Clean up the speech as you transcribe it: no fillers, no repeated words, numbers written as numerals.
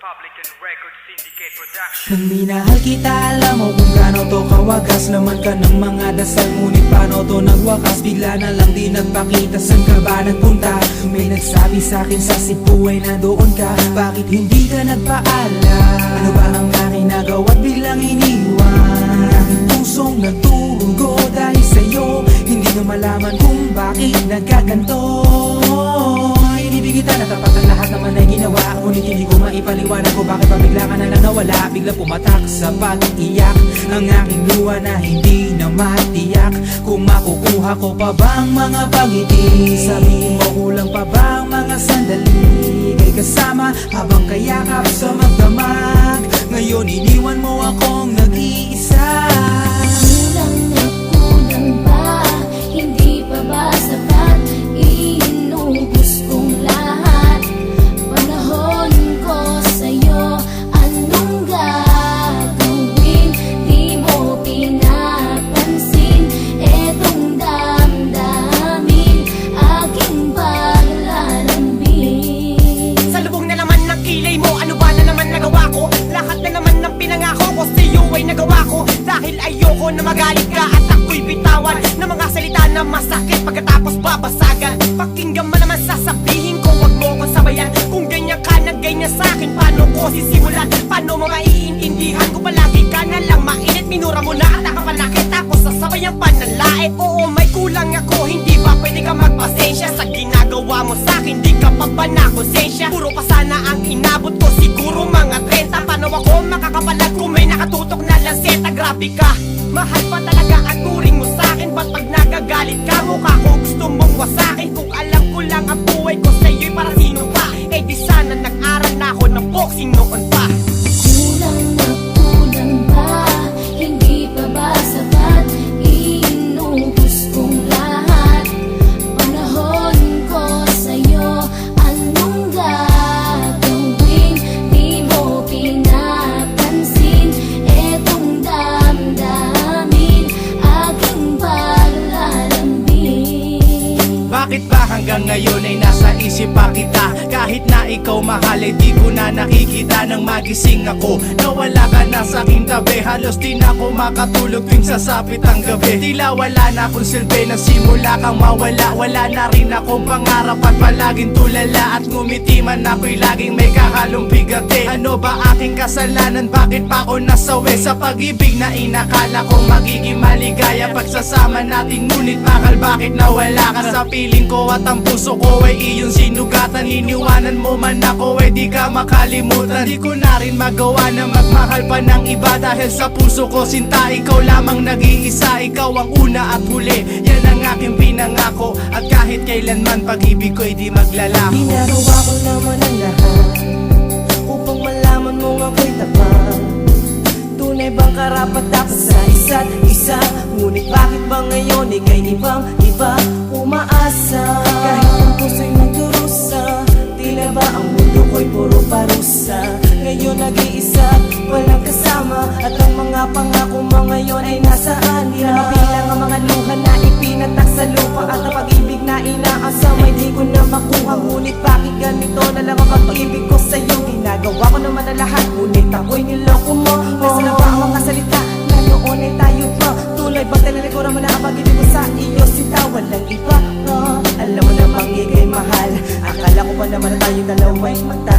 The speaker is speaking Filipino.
Republican Record Syndicate Production. Kung minahal kita, alam mo kung gaano to kawagas. Laman ka ng mga dasal, ngunit paano to nagwakas? Bigla na lang di nagpakita, saan ka ba nagpunta? May nagsabi sa'kin sa Cebu ay nandoon ka. Bakit hindi ka nagpaalam? Ano ba ang aking nagawa't biglang iniwan? Ang aking pusong nagtugo dahil sa'yo. Hindi na malaman kung bakit nagkaganto. Inibig kita na tapat ang lahat naman ay ginawa, ngunit hindi ko maipaliwanag ko bakit pa bigla ka na lang nawala. Bigla pumatak sa pag-iyak ang aking luha na hindi na matiyak. Kung makukuha ko pa bang mga pangiti? Sabihin mo kulang pa bang mga sandali? Kay kasama habang kayakap sa magdamag. Ngayon iniwan mo akong nag-iisa. Kulang na kulang ba? Hindi pa ba sapat? Inubos kong lahat. Panahon ko sa'yo, anong gagawin? Di mo pinapansin etong damdamin, aking paglalambing. Sa lubong na naman ng kilay mo, ano ba na naman nagawa ko? Lahat na naman ng pinangako ko sa'yo ay nagawa ko. Dahil ayoko na magalit ka at ako'y bitawan ng mga salita na masakit pagkatapos babasagan. Pakinggan mo naman sasabihin ko, wag mo ko sabayan. Kung ganyan ka na ganyan sa'kin, paano ko sisimulan? Paano mo maiintindihan ko palagi ka na lang mainit? Minura mo na at nakapanakit tapos sasabayan pa ng lait. Oo, may kulang ako, hindi ba pwede ka magpasensya? Sa ginagawa mo sa'kin, di ka pa ba nakonsensya? Puro pa sana ang inabot ko, siguro mga 30. Paano ako makakapalag kung may nakatutok na lanseta? Grabe ka, mahal pa talaga ang turing mo sa'kin. Ba't pag nagagalit ka, mukha ko gusto mong wasakin? Kung alam ko lang ang buhay ko sa'yo'y para sino pa? Eh di sana nag-aral na ako ng boxing noon pa. Kulang na kulang ba? Hindi pa ba sapat? Inubos kong lahat. Panahon ko sa'yo, anong gagawin? Di mo pinapansin etong damdamin, aking paglalambing. Bakit ba hanggang ngayon ay nasa isip pa kita? Kahit na ikaw mahal ay di ko na nakikita. Nang magising ako, nawala ka na sa aking tabi. Halos di na ako makatulog tuwing sasapit ang gabi. Tila wala na akong silbi na simula kang mawala. Wala na rin akong pangarap at palaging tulala. At ngumiti man ako'y laging may kahalong bigati. Ano ba aking kasalanan? Bakit pa ako nasawi sa pag-ibig na inakala kong magiging maligaya? Pagsasama natin ngunit bakal bakit nawala ka sa piling ko? At ang puso ko ay iyong sinugatan. Iniwanan mo man ako ay di ka makalimutan. Di ko na rin magawa na magmahal pa ng iba. Dahil sa puso ko sinta, ikaw lamang nag-iisa. Ikaw ang una at huli, yan ang aking pinangako. At kahit kailanman pag-ibig ko'y di maglalaho. Ginagawa ko naman ang lahat upang malaman mong ako'y tapat. Tunay bang karapat dapat sa isa't isa? Ngunit bakit ba ngayon ika'y ibang-iba umaasa? Kahit ang puso'y nagdurusa, tila ba ang mundo ko'y puro parusa? Ngayon nag-iisa, walang kasama. At ang mga pangako mo ngayon ay nasaan? Di na mabilang ang mga luha na ipinatak sa lupa. At ang pag-ibig na inaasam ay di ko na makuha. Ngunit bakit ganito na lang ang pag-ibig ko sa'yo? Ginagawa ko naman ang lahat, ngunit ako'y niloko mo. Nasaan na ba ang mga salita na noon ay tayo pa? Tulay ba tinalikuran mo na ang pag-ibig ko sa iyo? Sinta, walang iba. Alam mo namang ika'y mahal. Akala ko pa naman na tayong dalawa'y magta